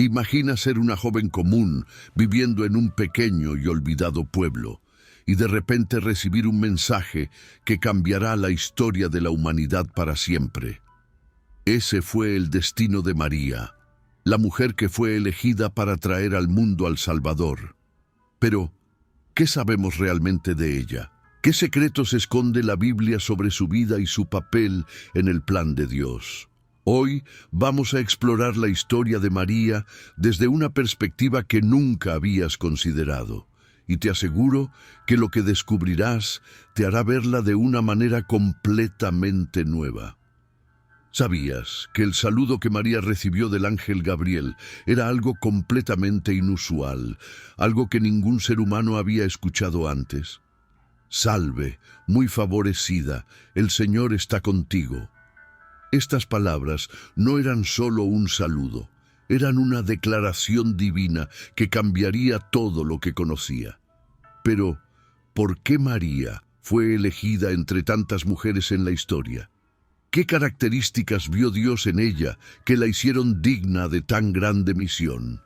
Imagina ser una joven común, viviendo en un pequeño y olvidado pueblo, y de repente recibir un mensaje que cambiará la historia de la humanidad para siempre. Ese fue el destino de María, la mujer que fue elegida para traer al mundo al Salvador. Pero, ¿qué sabemos realmente de ella? ¿Qué secretos esconde la Biblia sobre su vida y su papel en el plan de Dios? Hoy vamos a explorar la historia de María desde una perspectiva que nunca habías considerado. Y te aseguro que lo que descubrirás te hará verla de una manera completamente nueva. ¿Sabías que el saludo que María recibió del ángel Gabriel era algo completamente inusual, algo que ningún ser humano había escuchado antes? Salve, muy favorecida, el Señor está contigo. Estas palabras no eran solo un saludo, eran una declaración divina que cambiaría todo lo que conocía. Pero, ¿por qué María fue elegida entre tantas mujeres en la historia? ¿Qué características vio Dios en ella que la hicieron digna de tan grande misión?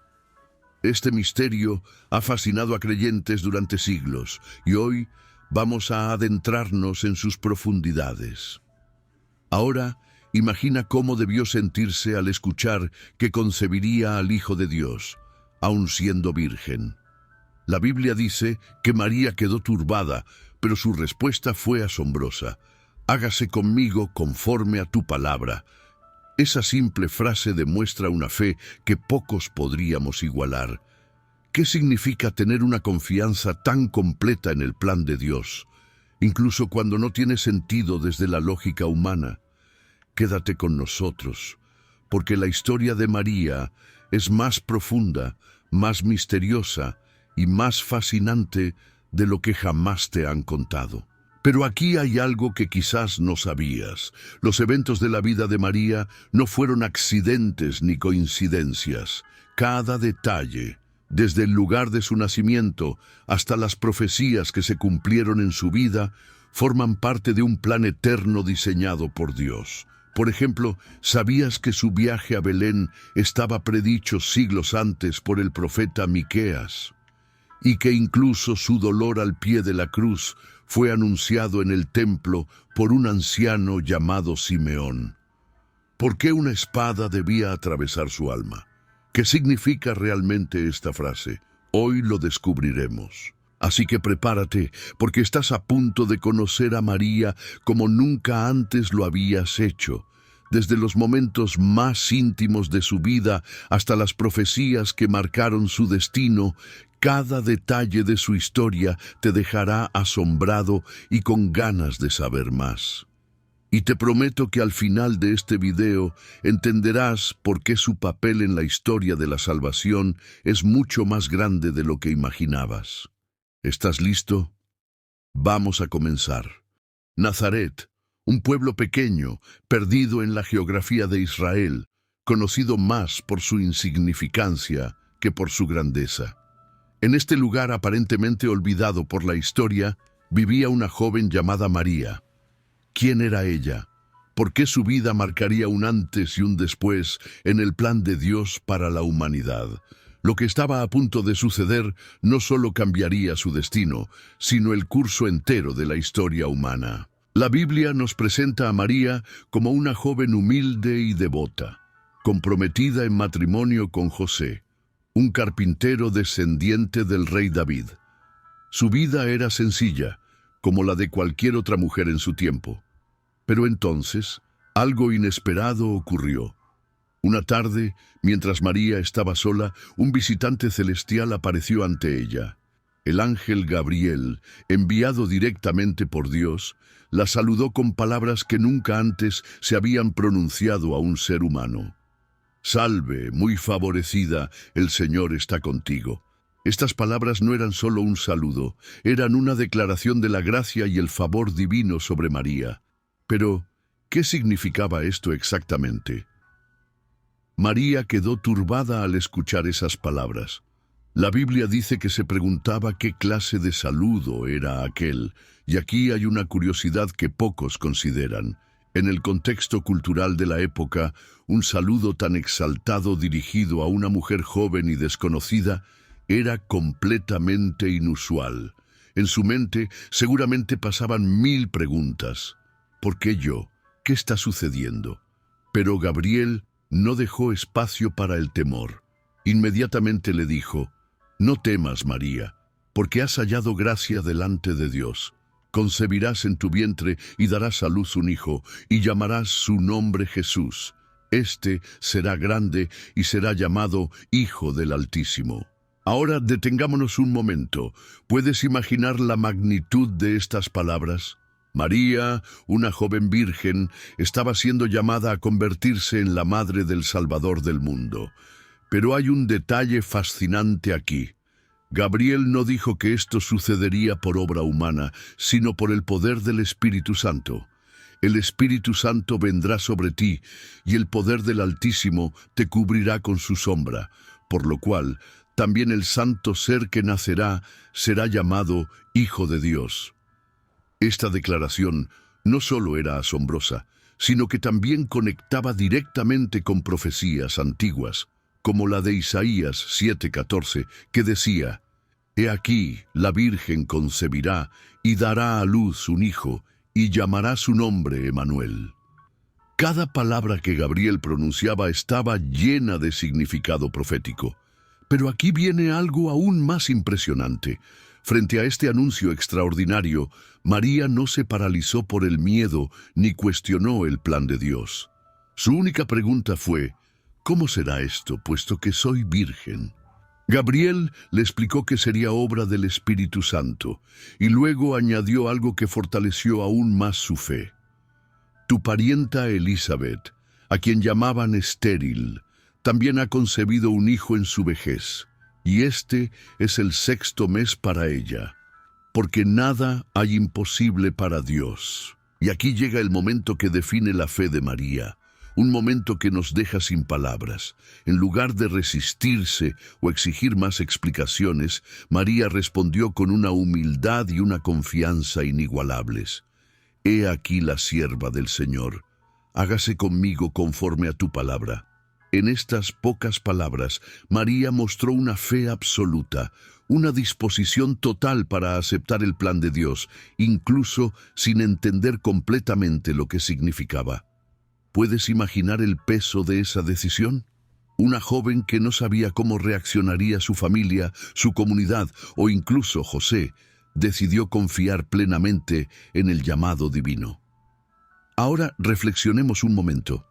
Este misterio ha fascinado a creyentes durante siglos y hoy vamos a adentrarnos en sus profundidades. Ahora, imagina cómo debió sentirse al escuchar que concebiría al Hijo de Dios, aun siendo virgen. La Biblia dice que María quedó turbada, pero su respuesta fue asombrosa. Hágase conmigo conforme a tu palabra. Esa simple frase demuestra una fe que pocos podríamos igualar. ¿Qué significa tener una confianza tan completa en el plan de Dios, incluso cuando no tiene sentido desde la lógica humana? Quédate con nosotros, porque la historia de María es más profunda, más misteriosa y más fascinante de lo que jamás te han contado. Pero aquí hay algo que quizás no sabías. Los eventos de la vida de María no fueron accidentes ni coincidencias. Cada detalle, desde el lugar de su nacimiento hasta las profecías que se cumplieron en su vida, forman parte de un plan eterno diseñado por Dios. Por ejemplo, ¿sabías que su viaje a Belén estaba predicho siglos antes por el profeta Miqueas? Y que incluso su dolor al pie de la cruz fue anunciado en el templo por un anciano llamado Simeón. ¿Por qué una espada debía atravesar su alma? ¿Qué significa realmente esta frase? Hoy lo descubriremos. Así que prepárate, porque estás a punto de conocer a María como nunca antes lo habías hecho. Desde los momentos más íntimos de su vida hasta las profecías que marcaron su destino, cada detalle de su historia te dejará asombrado y con ganas de saber más. Y te prometo que al final de este video entenderás por qué su papel en la historia de la salvación es mucho más grande de lo que imaginabas. ¿Estás listo? Vamos a comenzar. Nazaret, un pueblo pequeño, perdido en la geografía de Israel, conocido más por su insignificancia que por su grandeza. En este lugar aparentemente olvidado por la historia, vivía una joven llamada María. ¿Quién era ella? ¿Por qué su vida marcaría un antes y un después en el plan de Dios para la humanidad? Lo que estaba a punto de suceder no solo cambiaría su destino, sino el curso entero de la historia humana. La Biblia nos presenta a María como una joven humilde y devota, comprometida en matrimonio con José, un carpintero descendiente del rey David. Su vida era sencilla, como la de cualquier otra mujer en su tiempo. Pero entonces, algo inesperado ocurrió. Una tarde, mientras María estaba sola, un visitante celestial apareció ante ella. El ángel Gabriel, enviado directamente por Dios, la saludó con palabras que nunca antes se habían pronunciado a un ser humano. Salve, muy favorecida, el Señor está contigo. Estas palabras no eran solo un saludo, eran una declaración de la gracia y el favor divino sobre María. Pero, ¿qué significaba esto exactamente? María quedó turbada al escuchar esas palabras. La Biblia dice que se preguntaba qué clase de saludo era aquel, y aquí hay una curiosidad que pocos consideran. En el contexto cultural de la época, un saludo tan exaltado dirigido a una mujer joven y desconocida era completamente inusual. En su mente seguramente pasaban 1000 preguntas. ¿Por qué yo? ¿Qué está sucediendo? Pero Gabriel no dejó espacio para el temor. Inmediatamente le dijo: «No temas, María, porque has hallado gracia delante de Dios. Concebirás en tu vientre y darás a luz un hijo, y llamarás su nombre Jesús. Este será grande y será llamado Hijo del Altísimo». Ahora detengámonos un momento. ¿Puedes imaginar la magnitud de estas palabras? María, una joven virgen, estaba siendo llamada a convertirse en la madre del Salvador del mundo. Pero hay un detalle fascinante aquí. Gabriel no dijo que esto sucedería por obra humana, sino por el poder del Espíritu Santo. El Espíritu Santo vendrá sobre ti, y el poder del Altísimo te cubrirá con su sombra, por lo cual también el santo ser que nacerá será llamado Hijo de Dios. Esta declaración no solo era asombrosa, sino que también conectaba directamente con profecías antiguas, como la de Isaías 7:14, que decía: «He aquí, la Virgen concebirá y dará a luz un hijo, y llamará su nombre Emanuel». Cada palabra que Gabriel pronunciaba estaba llena de significado profético. Pero aquí viene algo aún más impresionante. Frente a este anuncio extraordinario, María no se paralizó por el miedo ni cuestionó el plan de Dios. Su única pregunta fue: «¿Cómo será esto, puesto que soy virgen?». Gabriel le explicó que sería obra del Espíritu Santo, y luego añadió algo que fortaleció aún más su fe. «Tu parienta Elizabeth, a quien llamaban estéril, también ha concebido un hijo en su vejez, y este es el 6º mes para ella, porque nada hay imposible para Dios». Y aquí llega el momento que define la fe de María, un momento que nos deja sin palabras. En lugar de resistirse o exigir más explicaciones, María respondió con una humildad y una confianza inigualables. «He aquí la sierva del Señor, hágase conmigo conforme a tu palabra». En estas pocas palabras, María mostró una fe absoluta, una disposición total para aceptar el plan de Dios, incluso sin entender completamente lo que significaba. ¿Puedes imaginar el peso de esa decisión? Una joven que no sabía cómo reaccionaría su familia, su comunidad o incluso José, decidió confiar plenamente en el llamado divino. Ahora reflexionemos un momento.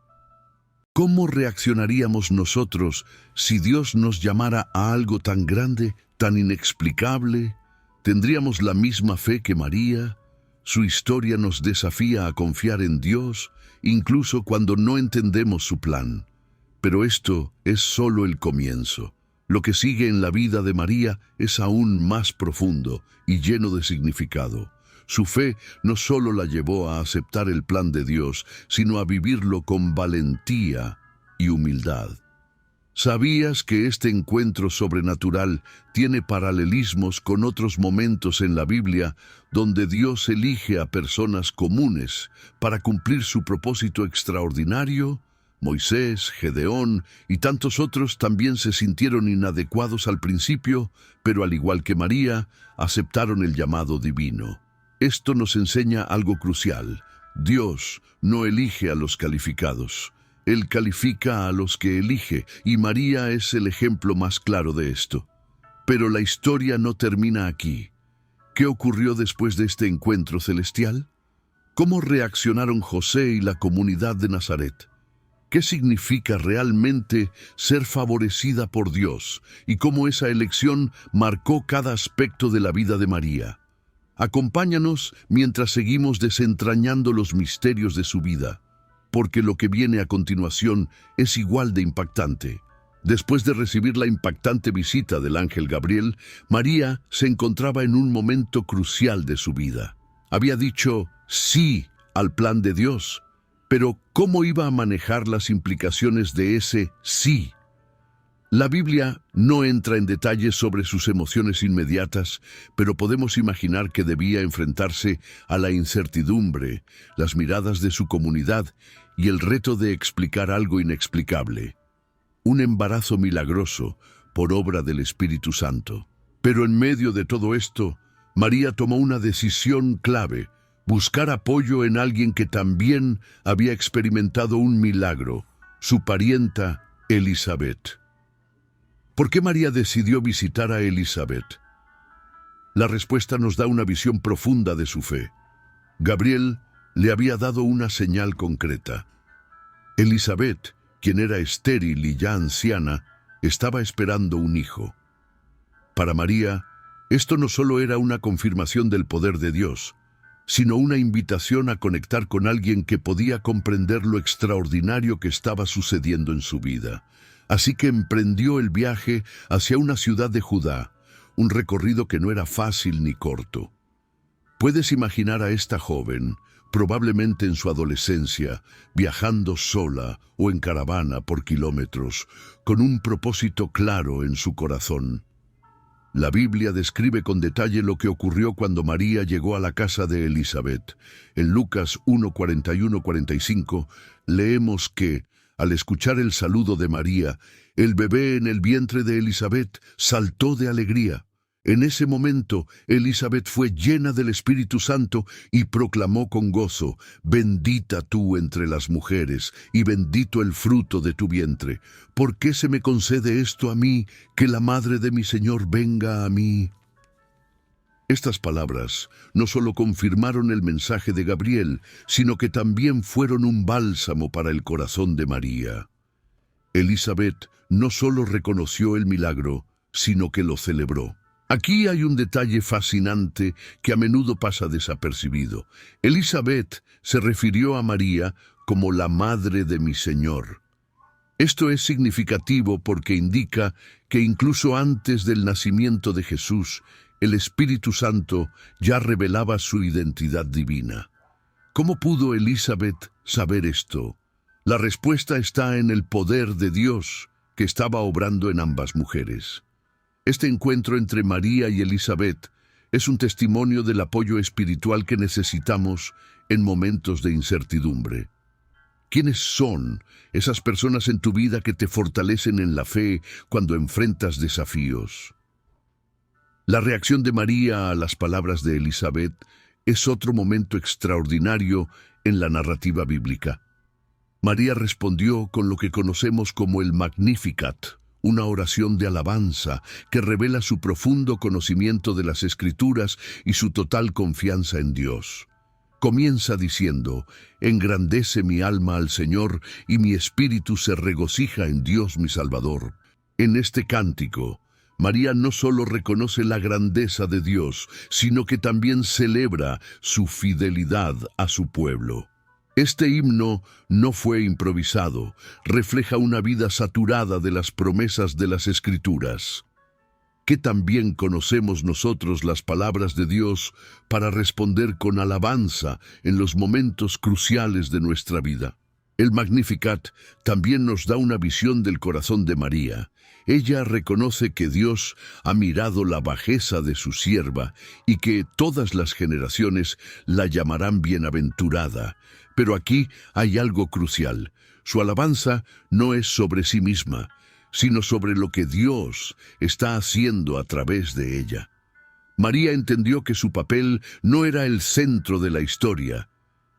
¿Cómo reaccionaríamos nosotros si Dios nos llamara a algo tan grande, tan inexplicable? ¿Tendríamos la misma fe que María? Su historia nos desafía a confiar en Dios, incluso cuando no entendemos su plan. Pero esto es solo el comienzo. Lo que sigue en la vida de María es aún más profundo y lleno de significado. Su fe no solo la llevó a aceptar el plan de Dios, sino a vivirlo con valentía y humildad. ¿Sabías que este encuentro sobrenatural tiene paralelismos con otros momentos en la Biblia donde Dios elige a personas comunes para cumplir su propósito extraordinario? Moisés, Gedeón y tantos otros también se sintieron inadecuados al principio, pero al igual que María, aceptaron el llamado divino. Esto nos enseña algo crucial. Dios no elige a los calificados. Él califica a los que elige, y María es el ejemplo más claro de esto. Pero la historia no termina aquí. ¿Qué ocurrió después de este encuentro celestial? ¿Cómo reaccionaron José y la comunidad de Nazaret? ¿Qué significa realmente ser favorecida por Dios y cómo esa elección marcó cada aspecto de la vida de María? Acompáñanos mientras seguimos desentrañando los misterios de su vida, porque lo que viene a continuación es igual de impactante. Después de recibir la impactante visita del ángel Gabriel, María se encontraba en un momento crucial de su vida. Había dicho sí al plan de Dios, pero ¿cómo iba a manejar las implicaciones de ese sí? La Biblia no entra en detalles sobre sus emociones inmediatas, pero podemos imaginar que debía enfrentarse a la incertidumbre, las miradas de su comunidad y el reto de explicar algo inexplicable. Un embarazo milagroso por obra del Espíritu Santo. Pero en medio de todo esto, María tomó una decisión clave: buscar apoyo en alguien que también había experimentado un milagro, su parienta Elizabeth. ¿Por qué María decidió visitar a Elizabeth? La respuesta nos da una visión profunda de su fe. Gabriel le había dado una señal concreta. Elizabeth, quien era estéril y ya anciana, estaba esperando un hijo. Para María, esto no solo era una confirmación del poder de Dios, sino una invitación a conectar con alguien que podía comprender lo extraordinario que estaba sucediendo en su vida. Así que emprendió el viaje hacia una ciudad de Judá, un recorrido que no era fácil ni corto. Puedes imaginar a esta joven, probablemente en su adolescencia, viajando sola o en caravana por kilómetros, con un propósito claro en su corazón. La Biblia describe con detalle lo que ocurrió cuando María llegó a la casa de Elizabeth. En Lucas 1:41-45 leemos que, al escuchar el saludo de María, el bebé en el vientre de Elizabeth saltó de alegría. En ese momento, Elizabeth fue llena del Espíritu Santo y proclamó con gozo: «Bendita tú entre las mujeres, y bendito el fruto de tu vientre. ¿Por qué se me concede esto a mí, que la madre de mi Señor venga a mí?» Estas palabras no solo confirmaron el mensaje de Gabriel, sino que también fueron un bálsamo para el corazón de María. Elizabeth no solo reconoció el milagro, sino que lo celebró. Aquí hay un detalle fascinante que a menudo pasa desapercibido. Elizabeth se refirió a María como la madre de mi Señor. Esto es significativo porque indica que incluso antes del nacimiento de Jesús, el Espíritu Santo ya revelaba su identidad divina. ¿Cómo pudo Elizabeth saber esto? La respuesta está en el poder de Dios que estaba obrando en ambas mujeres. Este encuentro entre María y Elizabeth es un testimonio del apoyo espiritual que necesitamos en momentos de incertidumbre. ¿Quiénes son esas personas en tu vida que te fortalecen en la fe cuando enfrentas desafíos? La reacción de María a las palabras de Elizabeth es otro momento extraordinario en la narrativa bíblica. María respondió con lo que conocemos como el Magnificat, una oración de alabanza que revela su profundo conocimiento de las Escrituras y su total confianza en Dios. Comienza diciendo: «Engrandece mi alma al Señor, y mi espíritu se regocija en Dios mi Salvador». En este cántico, María no solo reconoce la grandeza de Dios, sino que también celebra su fidelidad a su pueblo. Este himno no fue improvisado, refleja una vida saturada de las promesas de las Escrituras. Que también conocemos nosotros las palabras de Dios para responder con alabanza en los momentos cruciales de nuestra vida. El Magnificat también nos da una visión del corazón de María. Ella reconoce que Dios ha mirado la bajeza de su sierva y que todas las generaciones la llamarán bienaventurada. Pero aquí hay algo crucial. Su alabanza no es sobre sí misma, sino sobre lo que Dios está haciendo a través de ella. María entendió que su papel no era el centro de la historia,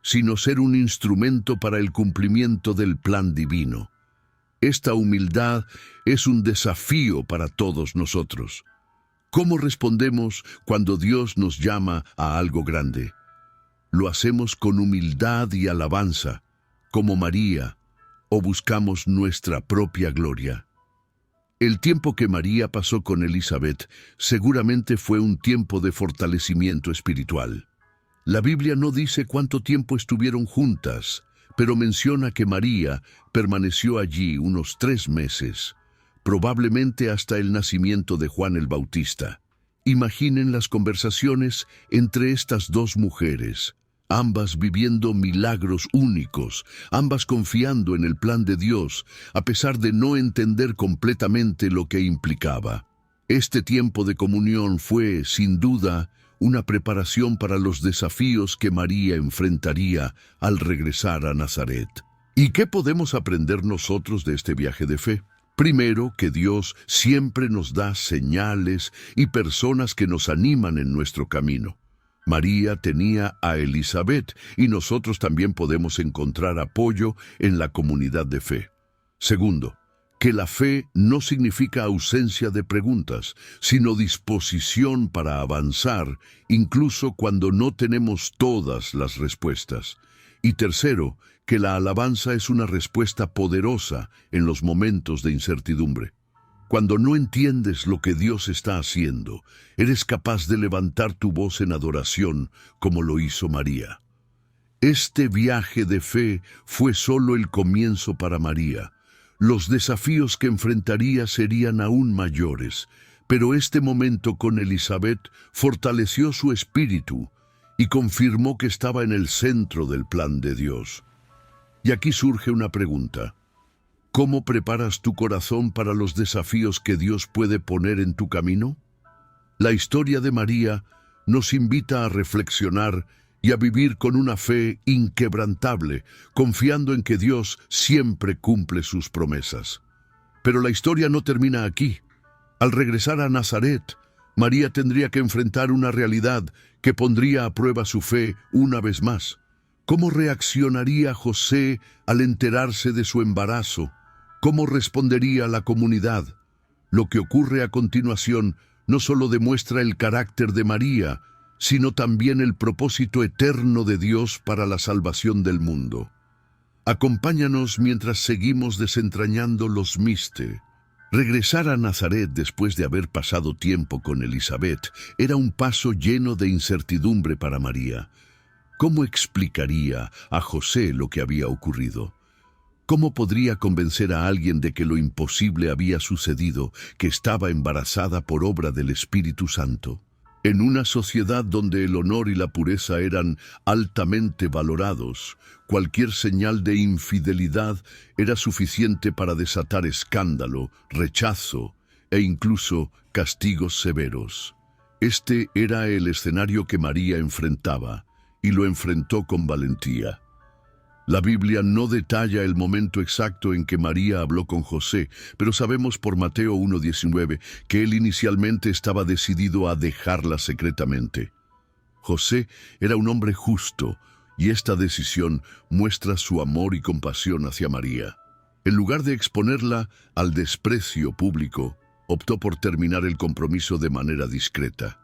sino ser un instrumento para el cumplimiento del plan divino. Esta humildad es un desafío para todos nosotros. ¿Cómo respondemos cuando Dios nos llama a algo grande? ¿Lo hacemos con humildad y alabanza, como María, o buscamos nuestra propia gloria? El tiempo que María pasó con Elizabeth seguramente fue un tiempo de fortalecimiento espiritual. La Biblia no dice cuánto tiempo estuvieron juntas, pero menciona que María permaneció allí unos 3 meses, probablemente hasta el nacimiento de Juan el Bautista. Imaginen las conversaciones entre estas dos mujeres. ambas viviendo milagros únicos, ambas confiando en el plan de Dios, a pesar de no entender completamente lo que implicaba. Este tiempo de comunión fue, sin duda, una preparación para los desafíos que María enfrentaría al regresar a Nazaret. ¿Y qué podemos aprender nosotros de este viaje de fe? Primero, que Dios siempre nos da señales y personas que nos animan en nuestro camino. María tenía a Elizabeth y nosotros también podemos encontrar apoyo en la comunidad de fe. Segundo, que la fe no significa ausencia de preguntas, sino disposición para avanzar, incluso cuando no tenemos todas las respuestas. Y tercero, que la alabanza es una respuesta poderosa en los momentos de incertidumbre. Cuando no entiendes lo que Dios está haciendo, eres capaz de levantar tu voz en adoración, como lo hizo María. Este viaje de fe fue solo el comienzo para María. Los desafíos que enfrentaría serían aún mayores, pero este momento con Elizabeth fortaleció su espíritu y confirmó que estaba en el centro del plan de Dios. Y aquí surge una pregunta. ¿Cómo preparas tu corazón para los desafíos que Dios puede poner en tu camino? La historia de María nos invita a reflexionar y a vivir con una fe inquebrantable, confiando en que Dios siempre cumple sus promesas. Pero la historia no termina aquí. Al regresar a Nazaret, María tendría que enfrentar una realidad que pondría a prueba su fe una vez más. ¿Cómo reaccionaría José al enterarse de su embarazo? ¿Cómo respondería la comunidad? Lo que ocurre a continuación no solo demuestra el carácter de María, sino también el propósito eterno de Dios para la salvación del mundo. Acompáñanos mientras seguimos desentrañando los misterios. Regresar a Nazaret después de haber pasado tiempo con Elizabeth era un paso lleno de incertidumbre para María. ¿Cómo explicaría a José lo que había ocurrido? ¿Cómo podría convencer a alguien de que lo imposible había sucedido, que estaba embarazada por obra del Espíritu Santo? En una sociedad donde el honor y la pureza eran altamente valorados, cualquier señal de infidelidad era suficiente para desatar escándalo, rechazo e incluso castigos severos. Este era el escenario que María enfrentaba, y lo enfrentó con valentía. La Biblia no detalla el momento exacto en que María habló con José, pero sabemos por Mateo 1:19 que él inicialmente estaba decidido a dejarla secretamente. José era un hombre justo, y esta decisión muestra su amor y compasión hacia María. En lugar de exponerla al desprecio público, optó por terminar el compromiso de manera discreta.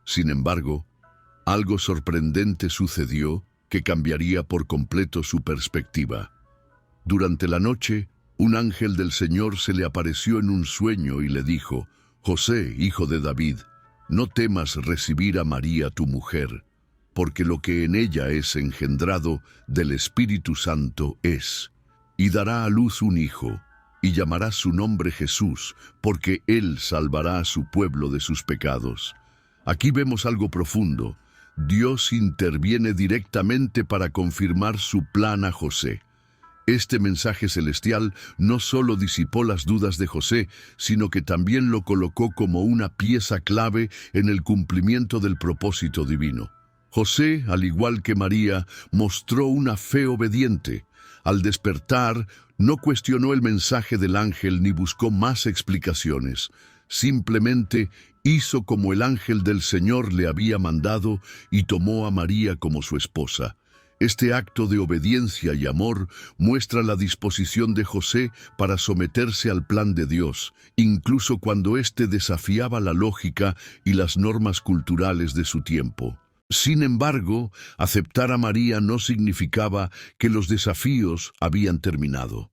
Sin embargo, algo sorprendente sucedió que cambiaría por completo su perspectiva. Durante la noche, un ángel del Señor se le apareció en un sueño y le dijo: «José, hijo de David, no temas recibir a María tu mujer, porque lo que en ella es engendrado del Espíritu Santo es, y dará a luz un hijo, y llamará su nombre Jesús, porque él salvará a su pueblo de sus pecados». Aquí vemos algo profundo. Dios interviene directamente para confirmar su plan a José. Este mensaje celestial no solo disipó las dudas de José, sino que también lo colocó como una pieza clave en el cumplimiento del propósito divino. José, al igual que María, mostró una fe obediente. Al despertar, no cuestionó el mensaje del ángel ni buscó más explicaciones. Simplemente hizo como el ángel del Señor le había mandado y tomó a María como su esposa. Este acto de obediencia y amor muestra la disposición de José para someterse al plan de Dios, incluso cuando éste desafiaba la lógica y las normas culturales de su tiempo. Sin embargo, aceptar a María no significaba que los desafíos habían terminado.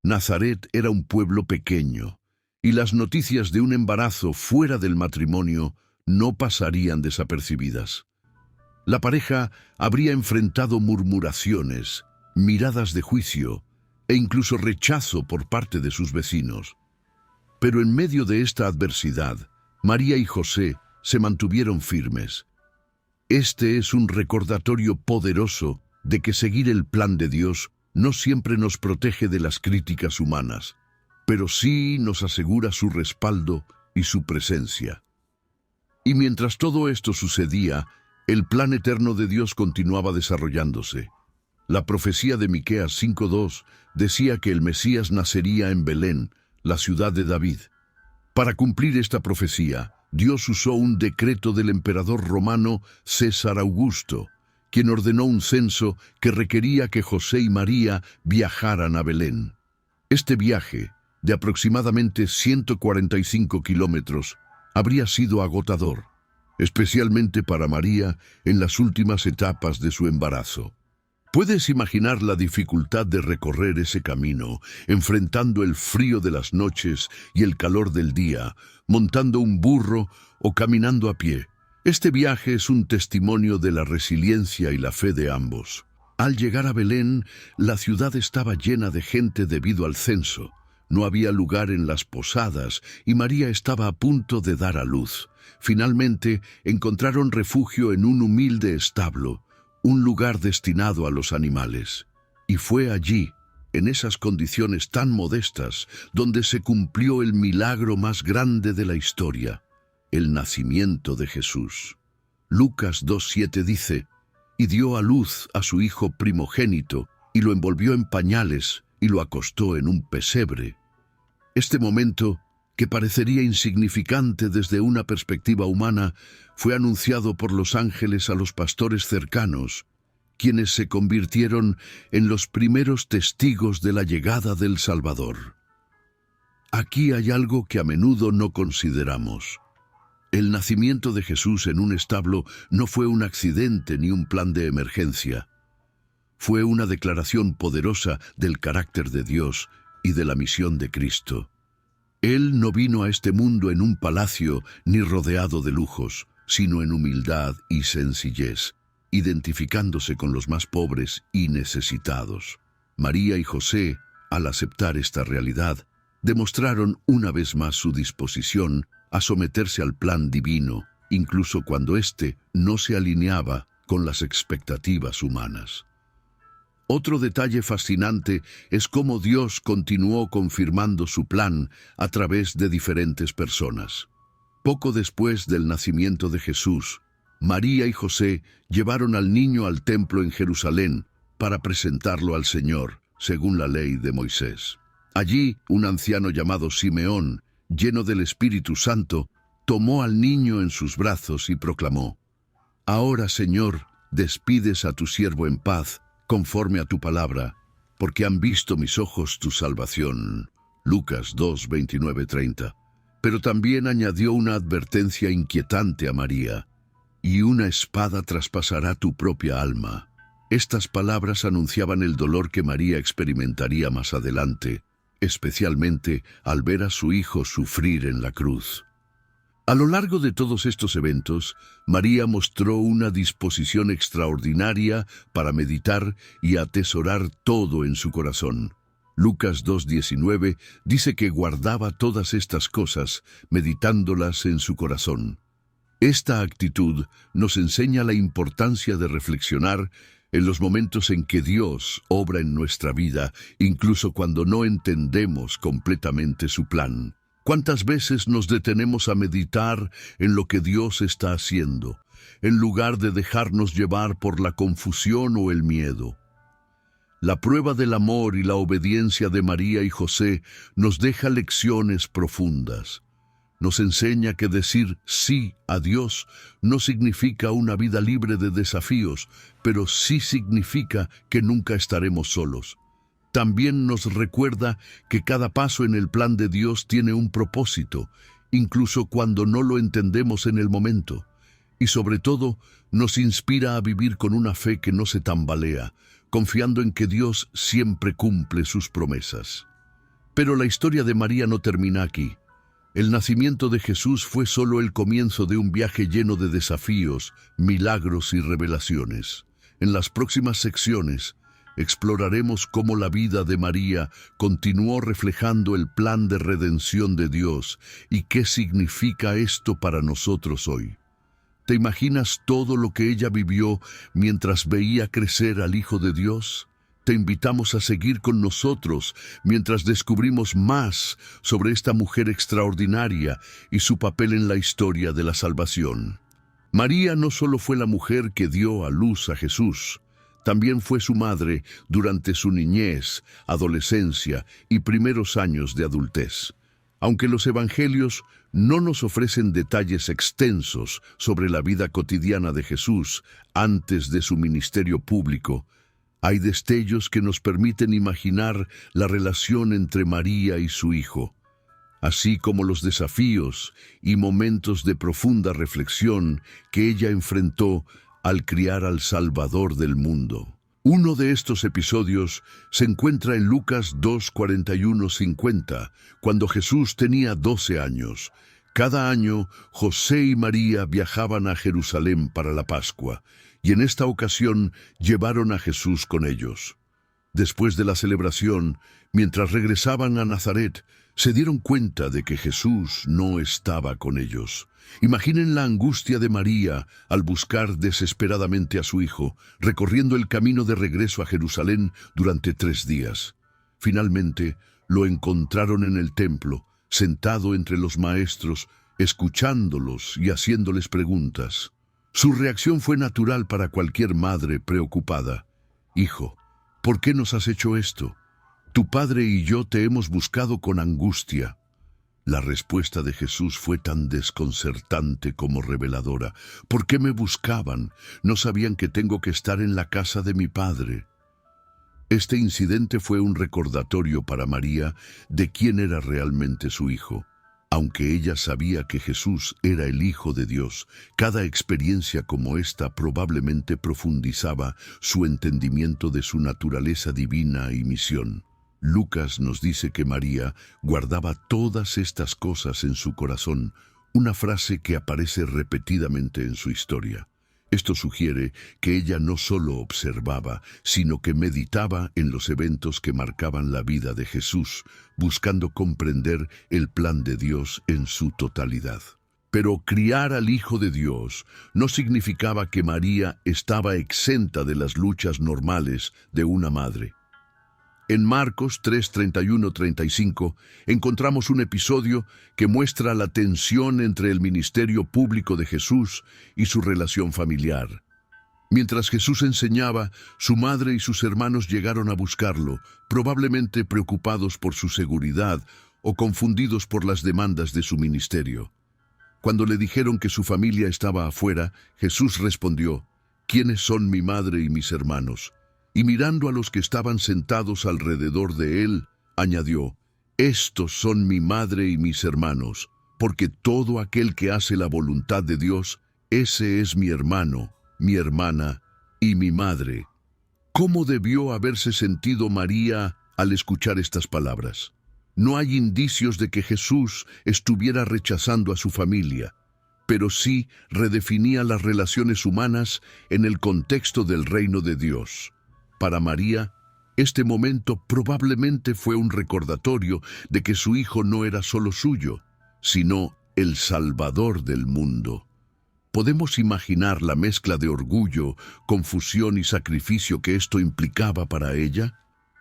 Nazaret era un pueblo pequeño, y las noticias de un embarazo fuera del matrimonio no pasarían desapercibidas. La pareja habría enfrentado murmuraciones, miradas de juicio e incluso rechazo por parte de sus vecinos. Pero en medio de esta adversidad, María y José se mantuvieron firmes. Este es un recordatorio poderoso de que seguir el plan de Dios no siempre nos protege de las críticas humanas, pero sí nos asegura su respaldo y su presencia. Y mientras todo esto sucedía, el plan eterno de Dios continuaba desarrollándose. La profecía de Miqueas 5:2 decía que el Mesías nacería en Belén, la ciudad de David. Para cumplir esta profecía, Dios usó un decreto del emperador romano César Augusto, quien ordenó un censo que requería que José y María viajaran a Belén. Este viaje, de aproximadamente 145 kilómetros, habría sido agotador, especialmente para María en las últimas etapas de su embarazo. ¿Puedes imaginar la dificultad de recorrer ese camino, enfrentando el frío de las noches y el calor del día, montando un burro o caminando a pie? Este viaje es un testimonio de la resiliencia y la fe de ambos. Al llegar a Belén, la ciudad estaba llena de gente debido al censo. No había lugar en las posadas y María estaba a punto de dar a luz. Finalmente, encontraron refugio en un humilde establo, un lugar destinado a los animales. Y fue allí, en esas condiciones tan modestas, donde se cumplió el milagro más grande de la historia, el nacimiento de Jesús. Lucas 2:7 dice, «Y dio a luz a su hijo primogénito, y lo envolvió en pañales, y lo acostó en un pesebre». Este momento, que parecería insignificante desde una perspectiva humana, fue anunciado por los ángeles a los pastores cercanos, quienes se convirtieron en los primeros testigos de la llegada del Salvador. Aquí hay algo que a menudo no consideramos. El nacimiento de Jesús en un establo no fue un accidente ni un plan de emergencia. Fue una declaración poderosa del carácter de Dios y de la misión de Cristo. Él no vino a este mundo en un palacio ni rodeado de lujos, sino en humildad y sencillez, identificándose con los más pobres y necesitados. María y José, al aceptar esta realidad, demostraron una vez más su disposición a someterse al plan divino, incluso cuando éste no se alineaba con las expectativas humanas. Otro detalle fascinante es cómo Dios continuó confirmando su plan a través de diferentes personas. Poco después del nacimiento de Jesús, María y José llevaron al niño al templo en Jerusalén para presentarlo al Señor, según la ley de Moisés. Allí, un anciano llamado Simeón, lleno del Espíritu Santo, tomó al niño en sus brazos y proclamó: «Ahora, Señor, despides a tu siervo en paz, conforme a tu palabra, porque han visto mis ojos tu salvación». Lucas 2:29-30. Pero también añadió una advertencia inquietante a María: «Y una espada traspasará tu propia alma». Estas palabras anunciaban el dolor que María experimentaría más adelante, especialmente al ver a su hijo sufrir en la cruz. A lo largo de todos estos eventos, María mostró una disposición extraordinaria para meditar y atesorar todo en su corazón. Lucas 2:19 dice que guardaba todas estas cosas, meditándolas en su corazón. Esta actitud nos enseña la importancia de reflexionar en los momentos en que Dios obra en nuestra vida, incluso cuando no entendemos completamente su plan. ¿Cuántas veces nos detenemos a meditar en lo que Dios está haciendo, en lugar de dejarnos llevar por la confusión o el miedo? La prueba del amor y la obediencia de María y José nos deja lecciones profundas. Nos enseña que decir sí a Dios no significa una vida libre de desafíos, pero sí significa que nunca estaremos solos. También nos recuerda que cada paso en el plan de Dios tiene un propósito, incluso cuando no lo entendemos en el momento. Y sobre todo, nos inspira a vivir con una fe que no se tambalea, confiando en que Dios siempre cumple sus promesas. Pero la historia de María no termina aquí. El nacimiento de Jesús fue solo el comienzo de un viaje lleno de desafíos, milagros y revelaciones. En las próximas secciones, exploraremos cómo la vida de María continuó reflejando el plan de redención de Dios y qué significa esto para nosotros hoy. ¿Te imaginas todo lo que ella vivió mientras veía crecer al Hijo de Dios? Te invitamos a seguir con nosotros mientras descubrimos más sobre esta mujer extraordinaria y su papel en la historia de la salvación. María no solo fue la mujer que dio a luz a Jesús, también fue su madre durante su niñez, adolescencia y primeros años de adultez. Aunque los evangelios no nos ofrecen detalles extensos sobre la vida cotidiana de Jesús antes de su ministerio público, hay destellos que nos permiten imaginar la relación entre María y su hijo, así como los desafíos y momentos de profunda reflexión que ella enfrentó al criar al Salvador del mundo. Uno de estos episodios se encuentra en Lucas 2:41-50, cuando Jesús tenía 12 años. Cada año, José y María viajaban a Jerusalén para la Pascua, y en esta ocasión llevaron a Jesús con ellos. Después de la celebración, mientras regresaban a Nazaret, se dieron cuenta de que Jesús no estaba con ellos. Imaginen la angustia de María al buscar desesperadamente a su hijo, recorriendo el camino de regreso a Jerusalén durante 3 días. Finalmente, lo encontraron en el templo, sentado entre los maestros, escuchándolos y haciéndoles preguntas. Su reacción fue natural para cualquier madre preocupada. «Hijo, ¿por qué nos has hecho esto? Tu padre y yo te hemos buscado con angustia». La respuesta de Jesús fue tan desconcertante como reveladora. «¿Por qué me buscaban? ¿No sabían que tengo que estar en la casa de mi padre?». Este incidente fue un recordatorio para María de quién era realmente su hijo. Aunque ella sabía que Jesús era el Hijo de Dios, cada experiencia como esta probablemente profundizaba su entendimiento de su naturaleza divina y misión. Lucas nos dice que María guardaba todas estas cosas en su corazón, una frase que aparece repetidamente en su historia. Esto sugiere que ella no solo observaba, sino que meditaba en los eventos que marcaban la vida de Jesús, buscando comprender el plan de Dios en su totalidad. Pero criar al Hijo de Dios no significaba que María estaba exenta de las luchas normales de una madre. En Marcos 3:31-35 encontramos un episodio que muestra la tensión entre el ministerio público de Jesús y su relación familiar. Mientras Jesús enseñaba, su madre y sus hermanos llegaron a buscarlo, probablemente preocupados por su seguridad o confundidos por las demandas de su ministerio. Cuando le dijeron que su familia estaba afuera, Jesús respondió: «¿Quiénes son mi madre y mis hermanos?». Y mirando a los que estaban sentados alrededor de él, añadió: «Estos son mi madre y mis hermanos, porque todo aquel que hace la voluntad de Dios, ese es mi hermano, mi hermana y mi madre». ¿Cómo debió haberse sentido María al escuchar estas palabras? No hay indicios de que Jesús estuviera rechazando a su familia, pero sí redefinía las relaciones humanas en el contexto del reino de Dios. Para María, este momento probablemente fue un recordatorio de que su hijo no era solo suyo, sino el Salvador del mundo. Podemos imaginar la mezcla de orgullo, confusión y sacrificio que esto implicaba para ella.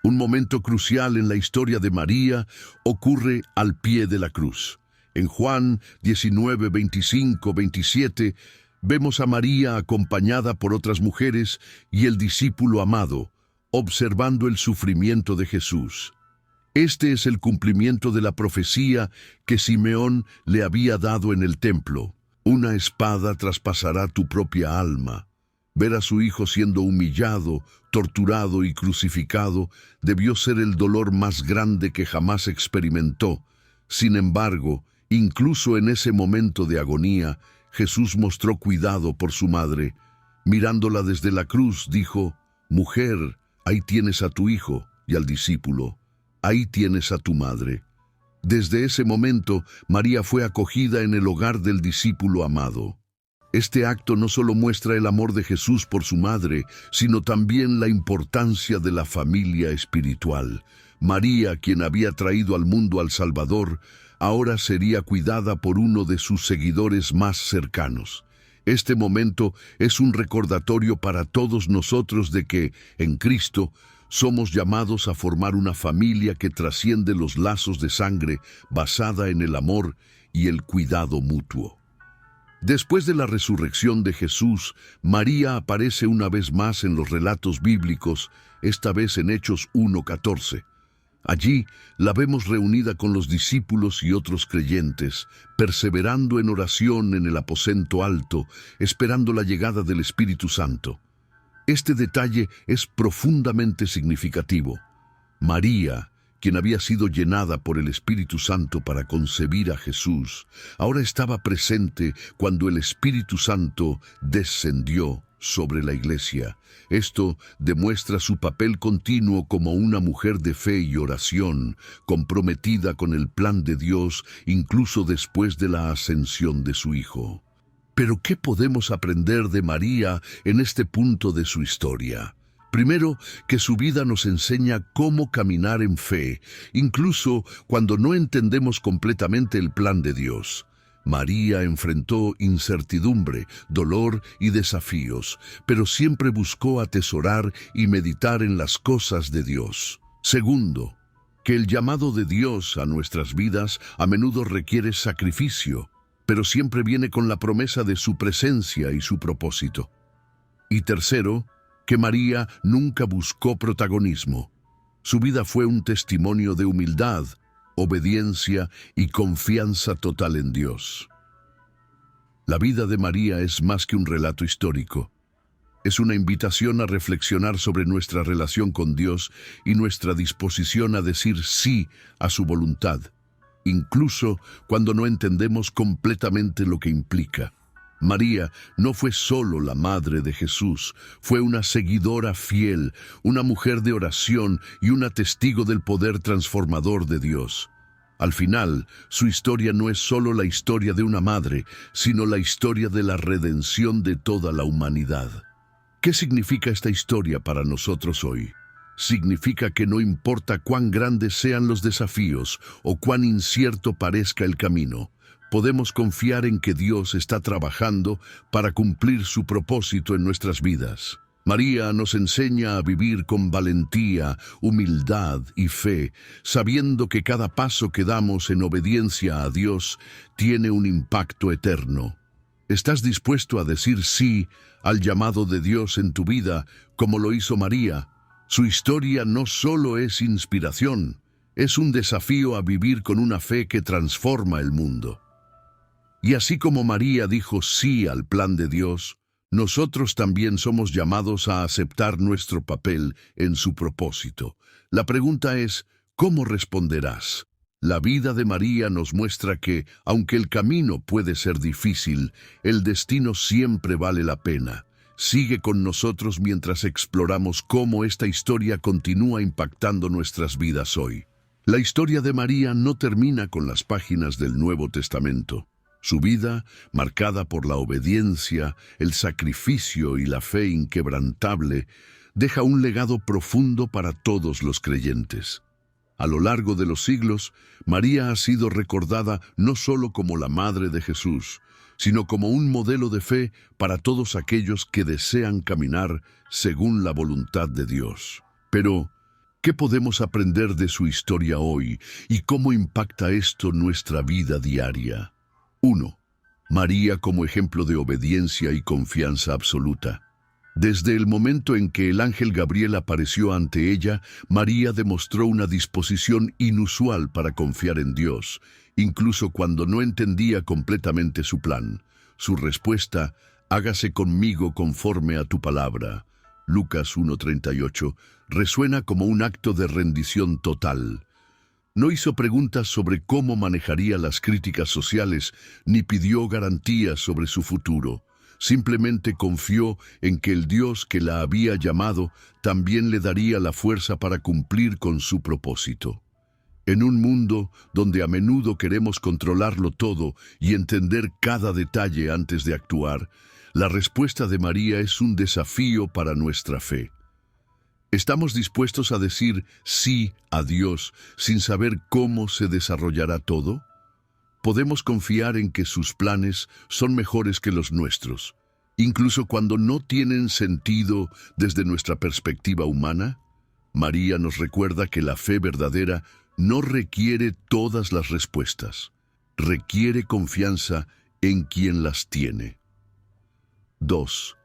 Un momento crucial en la historia de María ocurre al pie de la cruz. En Juan 19:25-27, vemos a María acompañada por otras mujeres y el discípulo amado, observando el sufrimiento de Jesús. Este es el cumplimiento de la profecía que Simeón le había dado en el templo. «Una espada traspasará tu propia alma». Ver a su hijo siendo humillado, torturado y crucificado debió ser el dolor más grande que jamás experimentó. Sin embargo, incluso en ese momento de agonía, Jesús mostró cuidado por su madre. Mirándola desde la cruz, dijo: «Mujer, ahí tienes a tu hijo», y al discípulo: «Ahí tienes a tu madre». Desde ese momento, María fue acogida en el hogar del discípulo amado. Este acto no solo muestra el amor de Jesús por su madre, sino también la importancia de la familia espiritual. María, quien había traído al mundo al Salvador, ahora sería cuidada por uno de sus seguidores más cercanos. Este momento es un recordatorio para todos nosotros de que, en Cristo, somos llamados a formar una familia que trasciende los lazos de sangre, basada en el amor y el cuidado mutuo. Después de la resurrección de Jesús, María aparece una vez más en los relatos bíblicos, esta vez en Hechos 1:14. Allí la vemos reunida con los discípulos y otros creyentes, perseverando en oración en el aposento alto, esperando la llegada del Espíritu Santo. Este detalle es profundamente significativo. María, quien había sido llenada por el Espíritu Santo para concebir a Jesús, ahora estaba presente cuando el Espíritu Santo descendió sobre la Iglesia. Esto demuestra su papel continuo como una mujer de fe y oración, comprometida con el plan de Dios incluso después de la ascensión de su Hijo. Pero, ¿qué podemos aprender de María en este punto de su historia? Primero, que su vida nos enseña cómo caminar en fe, incluso cuando no entendemos completamente el plan de Dios. María enfrentó incertidumbre, dolor y desafíos, pero siempre buscó atesorar y meditar en las cosas de Dios. Segundo, que el llamado de Dios a nuestras vidas a menudo requiere sacrificio, pero siempre viene con la promesa de su presencia y su propósito. Y tercero, que María nunca buscó protagonismo. Su vida fue un testimonio de humildad, obediencia y confianza total en Dios. La vida de María es más que un relato histórico. Es una invitación a reflexionar sobre nuestra relación con Dios y nuestra disposición a decir sí a su voluntad, incluso cuando no entendemos completamente lo que implica. María no fue solo la madre de Jesús, fue una seguidora fiel, una mujer de oración y una testigo del poder transformador de Dios. Al final, su historia no es solo la historia de una madre, sino la historia de la redención de toda la humanidad. ¿Qué significa esta historia para nosotros hoy? Significa que no importa cuán grandes sean los desafíos o cuán incierto parezca el camino, podemos confiar en que Dios está trabajando para cumplir su propósito en nuestras vidas. María nos enseña a vivir con valentía, humildad y fe, sabiendo que cada paso que damos en obediencia a Dios tiene un impacto eterno. ¿Estás dispuesto a decir sí al llamado de Dios en tu vida, como lo hizo María? Su historia no solo es inspiración, es un desafío a vivir con una fe que transforma el mundo. Y así como María dijo sí al plan de Dios, nosotros también somos llamados a aceptar nuestro papel en su propósito. La pregunta es, ¿cómo responderás? La vida de María nos muestra que, aunque el camino puede ser difícil, el destino siempre vale la pena. Sigue con nosotros mientras exploramos cómo esta historia continúa impactando nuestras vidas hoy. La historia de María no termina con las páginas del Nuevo Testamento. Su vida, marcada por la obediencia, el sacrificio y la fe inquebrantable, deja un legado profundo para todos los creyentes. A lo largo de los siglos, María ha sido recordada no solo como la Madre de Jesús, sino como un modelo de fe para todos aquellos que desean caminar según la voluntad de Dios. Pero, ¿qué podemos aprender de su historia hoy y cómo impacta esto nuestra vida diaria? 1. María como ejemplo de obediencia y confianza absoluta. Desde el momento en que el ángel Gabriel apareció ante ella, María demostró una disposición inusual para confiar en Dios, incluso cuando no entendía completamente su plan. Su respuesta, hágase conmigo conforme a tu palabra, Lucas 1:38, resuena como un acto de rendición total. No hizo preguntas sobre cómo manejaría las críticas sociales, ni pidió garantías sobre su futuro. Simplemente confió en que el Dios que la había llamado también le daría la fuerza para cumplir con su propósito. En un mundo donde a menudo queremos controlarlo todo y entender cada detalle antes de actuar, la respuesta de María es un desafío para nuestra fe. ¿Estamos dispuestos a decir sí a Dios sin saber cómo se desarrollará todo? Podemos confiar en que sus planes son mejores que los nuestros, incluso cuando no tienen sentido desde nuestra perspectiva humana. María nos recuerda que la fe verdadera no requiere todas las respuestas, requiere confianza en quien las tiene. 2.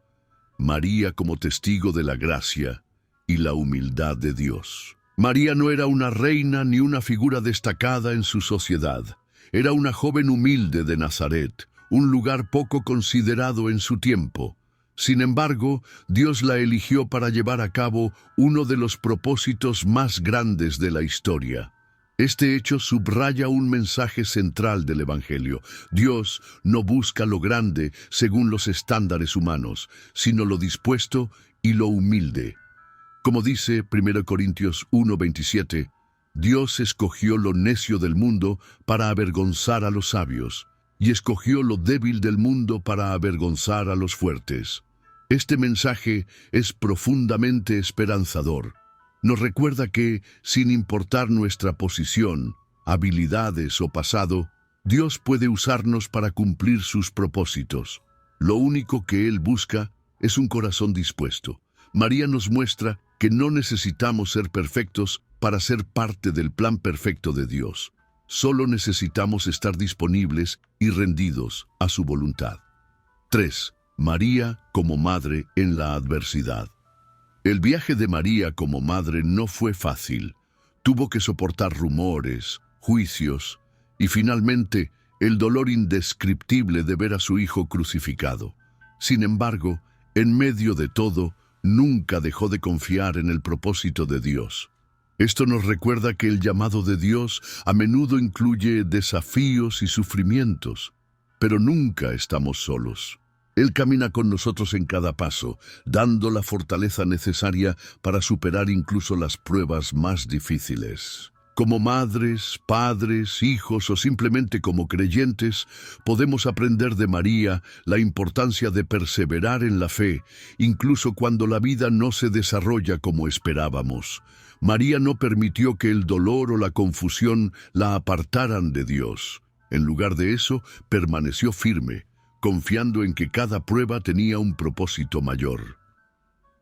María como testigo de la gracia y la humildad de Dios. María no era una reina ni una figura destacada en su sociedad. Era una joven humilde de Nazaret, un lugar poco considerado en su tiempo. Sin embargo, Dios la eligió para llevar a cabo uno de los propósitos más grandes de la historia. Este hecho subraya un mensaje central del Evangelio. Dios no busca lo grande según los estándares humanos, sino lo dispuesto y lo humilde. Como dice 1 Corintios 1:27, Dios escogió lo necio del mundo para avergonzar a los sabios, y escogió lo débil del mundo para avergonzar a los fuertes. Este mensaje es profundamente esperanzador. Nos recuerda que, sin importar nuestra posición, habilidades o pasado, Dios puede usarnos para cumplir sus propósitos. Lo único que Él busca es un corazón dispuesto. María nos muestra que no necesitamos ser perfectos para ser parte del plan perfecto de Dios. Solo necesitamos estar disponibles y rendidos a su voluntad. 3. María como madre en la adversidad. El viaje de María como madre no fue fácil. Tuvo que soportar rumores, juicios y finalmente el dolor indescriptible de ver a su hijo crucificado. Sin embargo, en medio de todo, nunca dejó de confiar en el propósito de Dios. Esto nos recuerda que el llamado de Dios a menudo incluye desafíos y sufrimientos, pero nunca estamos solos. Él camina con nosotros en cada paso, dando la fortaleza necesaria para superar incluso las pruebas más difíciles. Como madres, padres, hijos o simplemente como creyentes, podemos aprender de María la importancia de perseverar en la fe, incluso cuando la vida no se desarrolla como esperábamos. María no permitió que el dolor o la confusión la apartaran de Dios. En lugar de eso, permaneció firme, confiando en que cada prueba tenía un propósito mayor.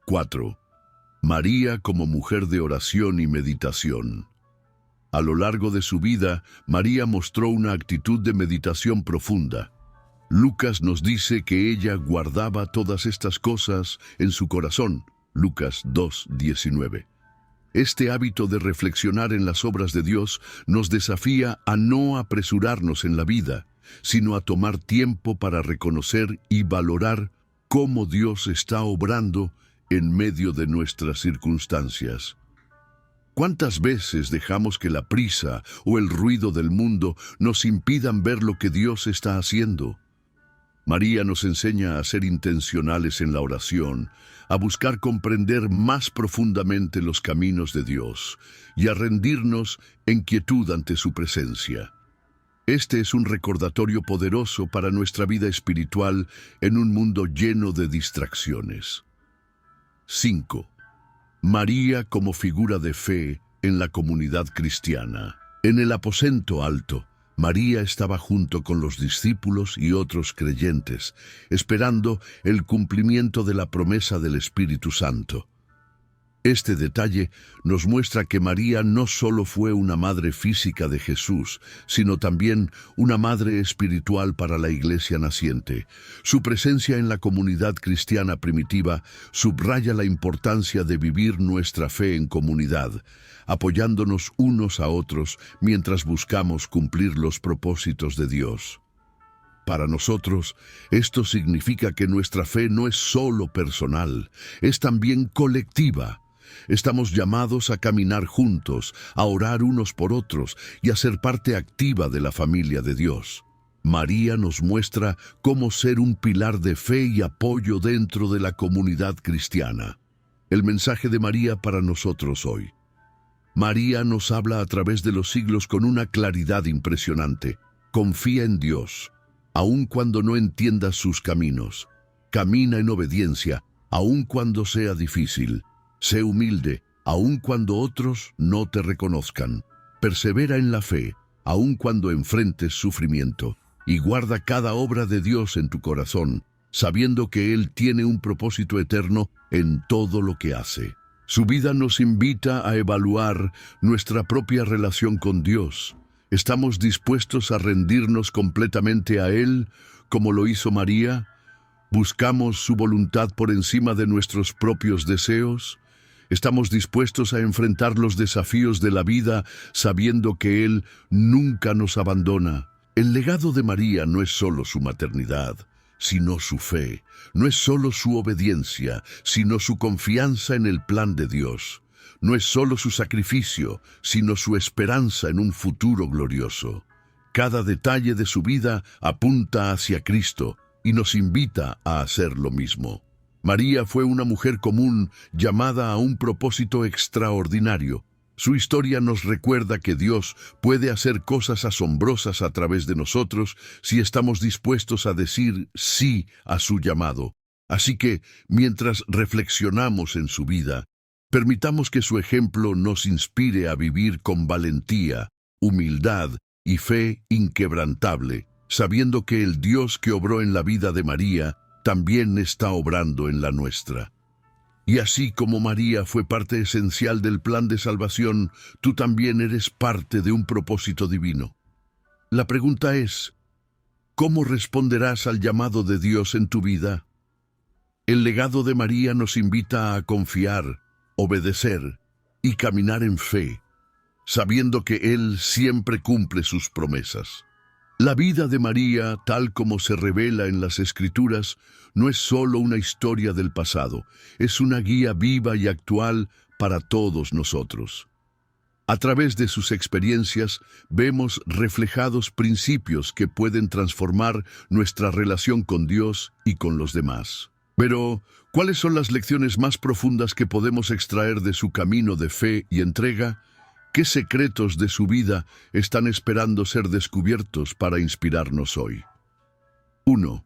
4. María como mujer de oración y meditación. A lo largo de su vida, María mostró una actitud de meditación profunda. Lucas nos dice que ella guardaba todas estas cosas en su corazón. Lucas 2:19. Este hábito de reflexionar en las obras de Dios nos desafía a no apresurarnos en la vida, sino a tomar tiempo para reconocer y valorar cómo Dios está obrando en medio de nuestras circunstancias. ¿Cuántas veces dejamos que la prisa o el ruido del mundo nos impidan ver lo que Dios está haciendo? María nos enseña a ser intencionales en la oración, a buscar comprender más profundamente los caminos de Dios y a rendirnos en quietud ante su presencia. Este es un recordatorio poderoso para nuestra vida espiritual en un mundo lleno de distracciones. 5. María como figura de fe en la comunidad cristiana. En el aposento alto, María estaba junto con los discípulos y otros creyentes, esperando el cumplimiento de la promesa del Espíritu Santo. Este detalle nos muestra que María no solo fue una madre física de Jesús, sino también una madre espiritual para la iglesia naciente. Su presencia en la comunidad cristiana primitiva subraya la importancia de vivir nuestra fe en comunidad, apoyándonos unos a otros mientras buscamos cumplir los propósitos de Dios. Para nosotros, esto significa que nuestra fe no es solo personal, es también colectiva. Estamos llamados a caminar juntos, a orar unos por otros y a ser parte activa de la familia de Dios. María nos muestra cómo ser un pilar de fe y apoyo dentro de la comunidad cristiana. El mensaje de María para nosotros hoy. María nos habla a través de los siglos con una claridad impresionante. Confía en Dios, aun cuando no entiendas sus caminos. Camina en obediencia, aun cuando sea difícil. Sé humilde, aun cuando otros no te reconozcan. Persevera en la fe, aun cuando enfrentes sufrimiento. Y guarda cada obra de Dios en tu corazón, sabiendo que Él tiene un propósito eterno en todo lo que hace. Su vida nos invita a evaluar nuestra propia relación con Dios. ¿Estamos dispuestos a rendirnos completamente a Él, como lo hizo María? ¿Buscamos su voluntad por encima de nuestros propios deseos? ¿Estamos dispuestos a enfrentar los desafíos de la vida sabiendo que Él nunca nos abandona? El legado de María no es solo su maternidad, sino su fe. No es solo su obediencia, sino su confianza en el plan de Dios. No es solo su sacrificio, sino su esperanza en un futuro glorioso. Cada detalle de su vida apunta hacia Cristo y nos invita a hacer lo mismo. María fue una mujer común llamada a un propósito extraordinario. Su historia nos recuerda que Dios puede hacer cosas asombrosas a través de nosotros si estamos dispuestos a decir sí a su llamado. Así que, mientras reflexionamos en su vida, permitamos que su ejemplo nos inspire a vivir con valentía, humildad y fe inquebrantable, sabiendo que el Dios que obró en la vida de María también está obrando en la nuestra. Y así como María fue parte esencial del plan de salvación, tú también eres parte de un propósito divino. La pregunta es, ¿cómo responderás al llamado de Dios en tu vida? El legado de María nos invita a confiar, obedecer y caminar en fe, sabiendo que Él siempre cumple sus promesas. La vida de María, tal como se revela en las Escrituras, no es solo una historia del pasado, es una guía viva y actual para todos nosotros. A través de sus experiencias vemos reflejados principios que pueden transformar nuestra relación con Dios y con los demás. Pero, ¿cuáles son las lecciones más profundas que podemos extraer de su camino de fe y entrega? ¿Qué secretos de su vida están esperando ser descubiertos para inspirarnos hoy? 1.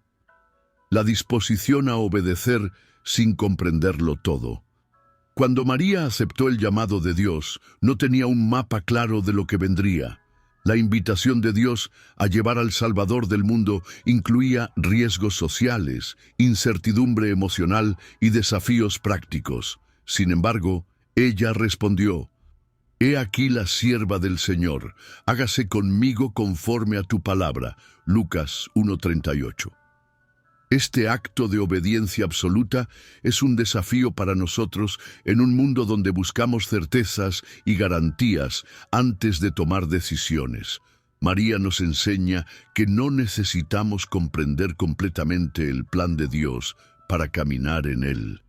La disposición a obedecer sin comprenderlo todo. Cuando María aceptó el llamado de Dios, no tenía un mapa claro de lo que vendría. La invitación de Dios a llevar al Salvador del mundo incluía riesgos sociales, incertidumbre emocional y desafíos prácticos. Sin embargo, ella respondió: «He aquí la sierva del Señor, hágase conmigo conforme a tu palabra». Lucas 1:38. Este acto de obediencia absoluta es un desafío para nosotros en un mundo donde buscamos certezas y garantías antes de tomar decisiones. María nos enseña que no necesitamos comprender completamente el plan de Dios para caminar en él.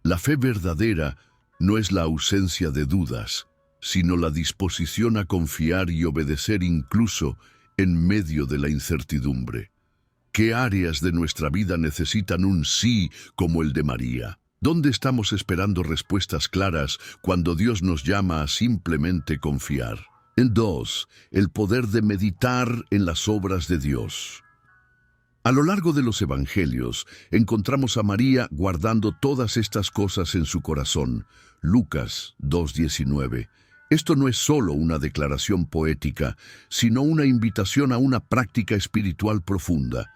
La fe verdadera no es la ausencia de dudas, sino la disposición a confiar y obedecer incluso en medio de la incertidumbre. ¿Qué áreas de nuestra vida necesitan un sí como el de María? ¿Dónde estamos esperando respuestas claras cuando Dios nos llama a simplemente confiar? 2. El poder de meditar en las obras de Dios. A lo largo de los Evangelios, encontramos a María guardando todas estas cosas en su corazón. Lucas 2:19. Esto no es solo una declaración poética, sino una invitación a una práctica espiritual profunda.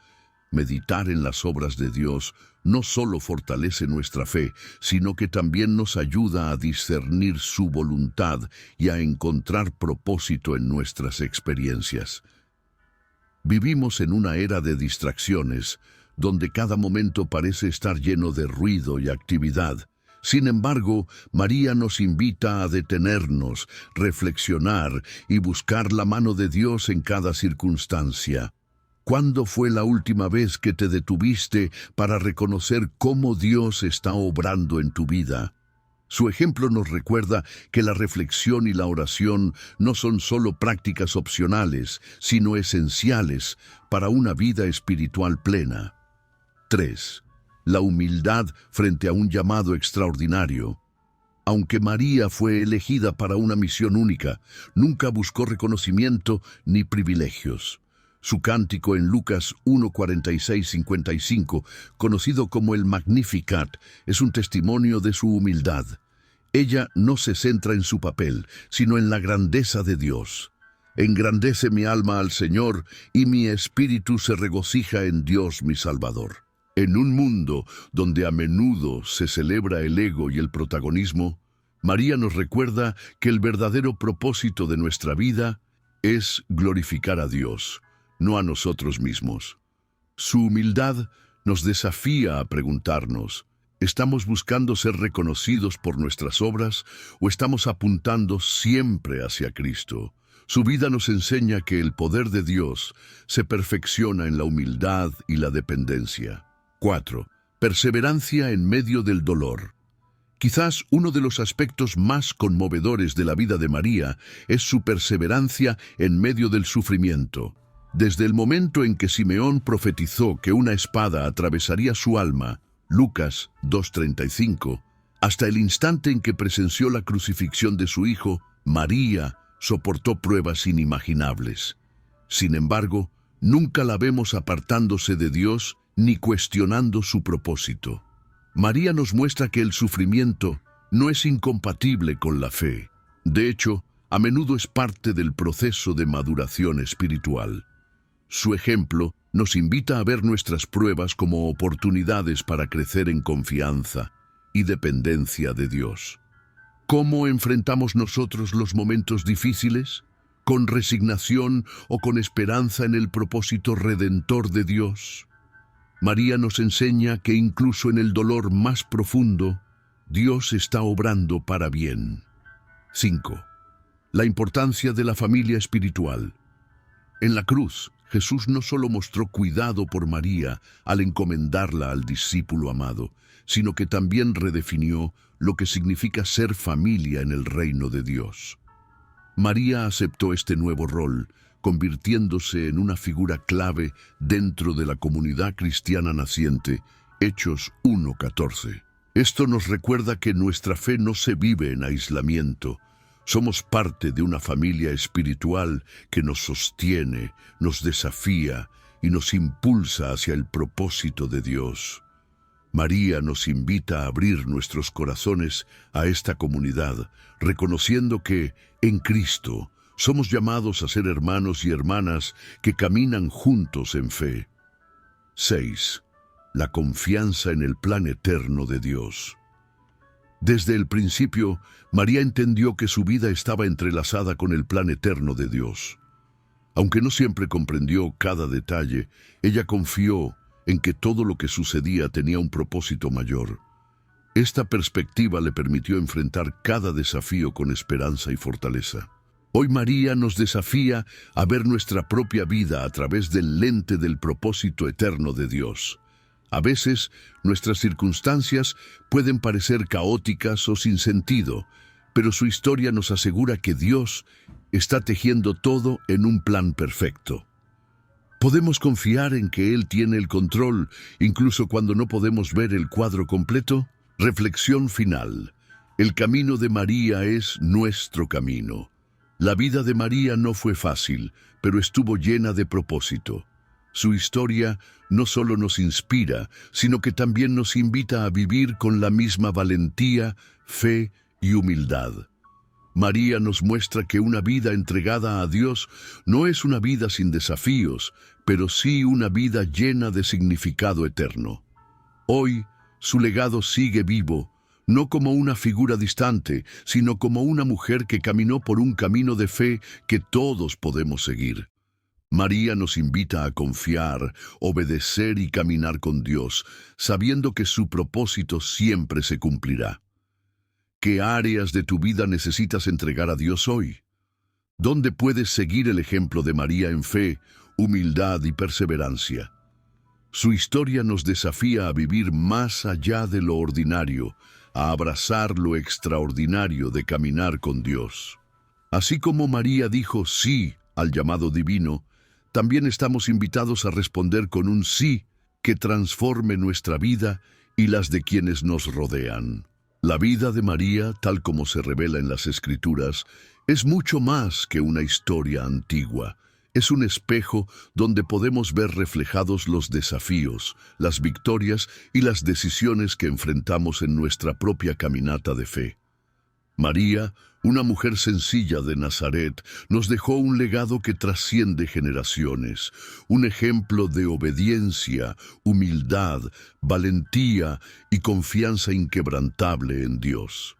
Meditar en las obras de Dios no solo fortalece nuestra fe, sino que también nos ayuda a discernir su voluntad y a encontrar propósito en nuestras experiencias. Vivimos en una era de distracciones, donde cada momento parece estar lleno de ruido y actividad. Sin embargo, María nos invita a detenernos, reflexionar y buscar la mano de Dios en cada circunstancia. ¿Cuándo fue la última vez que te detuviste para reconocer cómo Dios está obrando en tu vida? Su ejemplo nos recuerda que la reflexión y la oración no son solo prácticas opcionales, sino esenciales para una vida espiritual plena. 3. La humildad frente a un llamado extraordinario. Aunque María fue elegida para una misión única, nunca buscó reconocimiento ni privilegios. Su cántico en Lucas 1:46-55, conocido como el Magnificat, es un testimonio de su humildad. Ella no se centra en su papel, sino en la grandeza de Dios. Engrandece mi alma al Señor, y mi espíritu se regocija en Dios mi Salvador. En un mundo donde a menudo se celebra el ego y el protagonismo, María nos recuerda que el verdadero propósito de nuestra vida es glorificar a Dios, no a nosotros mismos. Su humildad nos desafía a preguntarnos, ¿estamos buscando ser reconocidos por nuestras obras o estamos apuntando siempre hacia Cristo? Su vida nos enseña que el poder de Dios se perfecciona en la humildad y la dependencia. 4. Perseverancia en medio del dolor. Quizás uno de los aspectos más conmovedores de la vida de María es su perseverancia en medio del sufrimiento. Desde el momento en que Simeón profetizó que una espada atravesaría su alma, Lucas 2:35, hasta el instante en que presenció la crucifixión de su hijo, María soportó pruebas inimaginables. Sin embargo, nunca la vemos apartándose de Dios ni cuestionando su propósito. María nos muestra que el sufrimiento no es incompatible con la fe. De hecho, a menudo es parte del proceso de maduración espiritual. Su ejemplo nos invita a ver nuestras pruebas como oportunidades para crecer en confianza y dependencia de Dios. ¿Cómo enfrentamos nosotros los momentos difíciles? ¿Con resignación o con esperanza en el propósito redentor de Dios? María nos enseña que incluso en el dolor más profundo, Dios está obrando para bien. 5. La importancia de la familia espiritual. En la cruz, Jesús no solo mostró cuidado por María al encomendarla al discípulo amado, sino que también redefinió lo que significa ser familia en el reino de Dios. María aceptó este nuevo rol, convirtiéndose en una figura clave dentro de la comunidad cristiana naciente, Hechos 1:14. Esto nos recuerda que nuestra fe no se vive en aislamiento. Somos parte de una familia espiritual que nos sostiene, nos desafía y nos impulsa hacia el propósito de Dios. María nos invita a abrir nuestros corazones a esta comunidad, reconociendo que, en Cristo, somos llamados a ser hermanos y hermanas que caminan juntos en fe. 6. La confianza en el plan eterno de Dios. Desde el principio, María entendió que su vida estaba entrelazada con el plan eterno de Dios. Aunque no siempre comprendió cada detalle, ella confió en que todo lo que sucedía tenía un propósito mayor. Esta perspectiva le permitió enfrentar cada desafío con esperanza y fortaleza. Hoy María nos desafía a ver nuestra propia vida a través del lente del propósito eterno de Dios. A veces, nuestras circunstancias pueden parecer caóticas o sin sentido, pero su historia nos asegura que Dios está tejiendo todo en un plan perfecto. ¿Podemos confiar en que Él tiene el control, incluso cuando no podemos ver el cuadro completo? Reflexión final. El camino de María es nuestro camino. La vida de María no fue fácil, pero estuvo llena de propósito. Su historia no solo nos inspira, sino que también nos invita a vivir con la misma valentía, fe y humildad. María nos muestra que una vida entregada a Dios no es una vida sin desafíos, pero sí una vida llena de significado eterno. Hoy, su legado sigue vivo, no como una figura distante, sino como una mujer que caminó por un camino de fe que todos podemos seguir. María nos invita a confiar, obedecer y caminar con Dios, sabiendo que su propósito siempre se cumplirá. ¿Qué áreas de tu vida necesitas entregar a Dios hoy? ¿Dónde puedes seguir el ejemplo de María en fe, humildad y perseverancia? Su historia nos desafía a vivir más allá de lo ordinario, a abrazar lo extraordinario de caminar con Dios. Así como María dijo sí al llamado divino, también estamos invitados a responder con un sí que transforme nuestra vida y las de quienes nos rodean. La vida de María, tal como se revela en las Escrituras, es mucho más que una historia antigua. Es un espejo donde podemos ver reflejados los desafíos, las victorias y las decisiones que enfrentamos en nuestra propia caminata de fe. María, una mujer sencilla de Nazaret, nos dejó un legado que trasciende generaciones, un ejemplo de obediencia, humildad, valentía y confianza inquebrantable en Dios.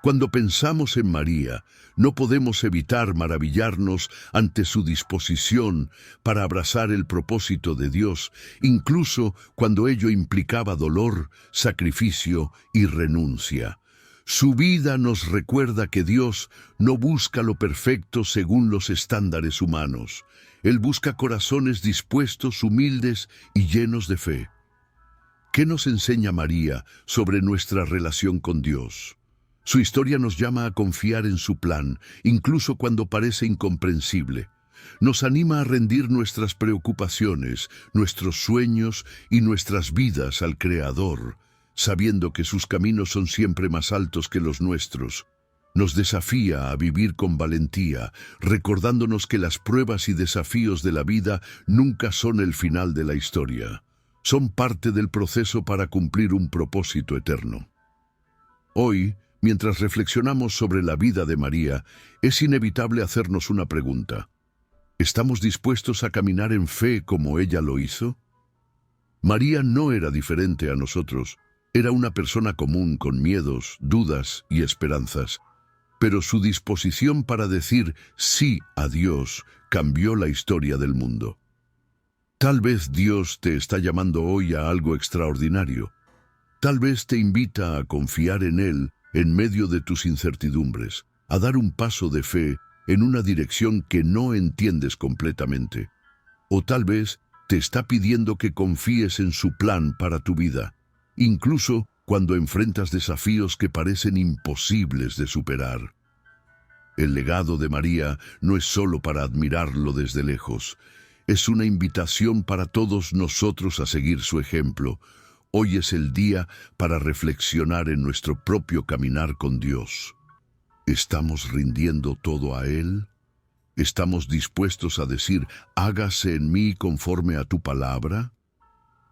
Cuando pensamos en María, no podemos evitar maravillarnos ante su disposición para abrazar el propósito de Dios, incluso cuando ello implicaba dolor, sacrificio y renuncia. Su vida nos recuerda que Dios no busca lo perfecto según los estándares humanos. Él busca corazones dispuestos, humildes y llenos de fe. ¿Qué nos enseña María sobre nuestra relación con Dios? Su historia nos llama a confiar en su plan, incluso cuando parece incomprensible. Nos anima a rendir nuestras preocupaciones, nuestros sueños y nuestras vidas al Creador, sabiendo que sus caminos son siempre más altos que los nuestros. Nos desafía a vivir con valentía, recordándonos que las pruebas y desafíos de la vida nunca son el final de la historia. Son parte del proceso para cumplir un propósito eterno. Hoy, mientras reflexionamos sobre la vida de María, es inevitable hacernos una pregunta. ¿Estamos dispuestos a caminar en fe como ella lo hizo? María no era diferente a nosotros. Era una persona común con miedos, dudas y esperanzas. Pero su disposición para decir sí a Dios cambió la historia del mundo. Tal vez Dios te está llamando hoy a algo extraordinario. Tal vez te invita a confiar en Él en medio de tus incertidumbres, a dar un paso de fe en una dirección que no entiendes completamente. O tal vez te está pidiendo que confíes en su plan para tu vida, incluso cuando enfrentas desafíos que parecen imposibles de superar. El legado de María no es solo para admirarlo desde lejos, es una invitación para todos nosotros a seguir su ejemplo. Hoy es el día para reflexionar en nuestro propio caminar con Dios. ¿Estamos rindiendo todo a Él? ¿Estamos dispuestos a decir, hágase en mí conforme a tu palabra?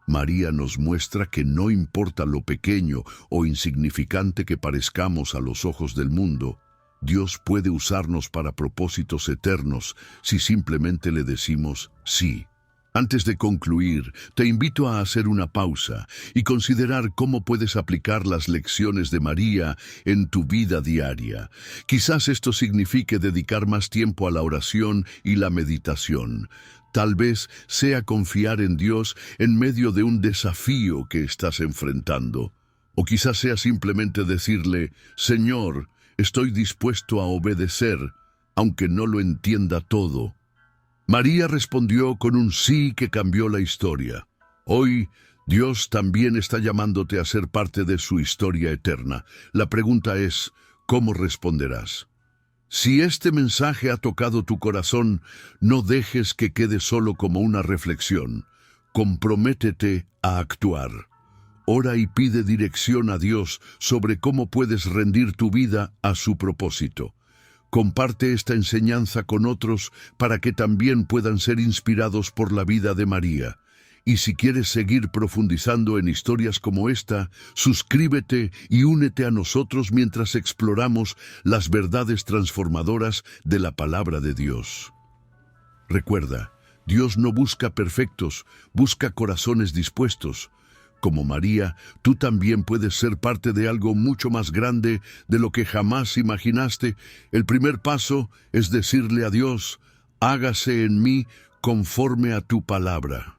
María nos muestra que no importa lo pequeño o insignificante que parezcamos a los ojos del mundo, Dios puede usarnos para propósitos eternos si simplemente le decimos sí. Antes de concluir, te invito a hacer una pausa y considerar cómo puedes aplicar las lecciones de María en tu vida diaria. Quizás esto signifique dedicar más tiempo a la oración y la meditación. Tal vez sea confiar en Dios en medio de un desafío que estás enfrentando. O quizás sea simplemente decirle, Señor, estoy dispuesto a obedecer, aunque no lo entienda todo. María respondió con un sí que cambió la historia. Hoy, Dios también está llamándote a ser parte de su historia eterna. La pregunta es, ¿cómo responderás? Si este mensaje ha tocado tu corazón, no dejes que quede solo como una reflexión. Comprométete a actuar. Ora y pide dirección a Dios sobre cómo puedes rendir tu vida a su propósito. Comparte esta enseñanza con otros para que también puedan ser inspirados por la vida de María. Y si quieres seguir profundizando en historias como esta, suscríbete y únete a nosotros mientras exploramos las verdades transformadoras de la palabra de Dios. Recuerda, Dios no busca perfectos, busca corazones dispuestos. Como María, tú también puedes ser parte de algo mucho más grande de lo que jamás imaginaste. El primer paso es decirle a Dios, hágase en mí conforme a tu palabra.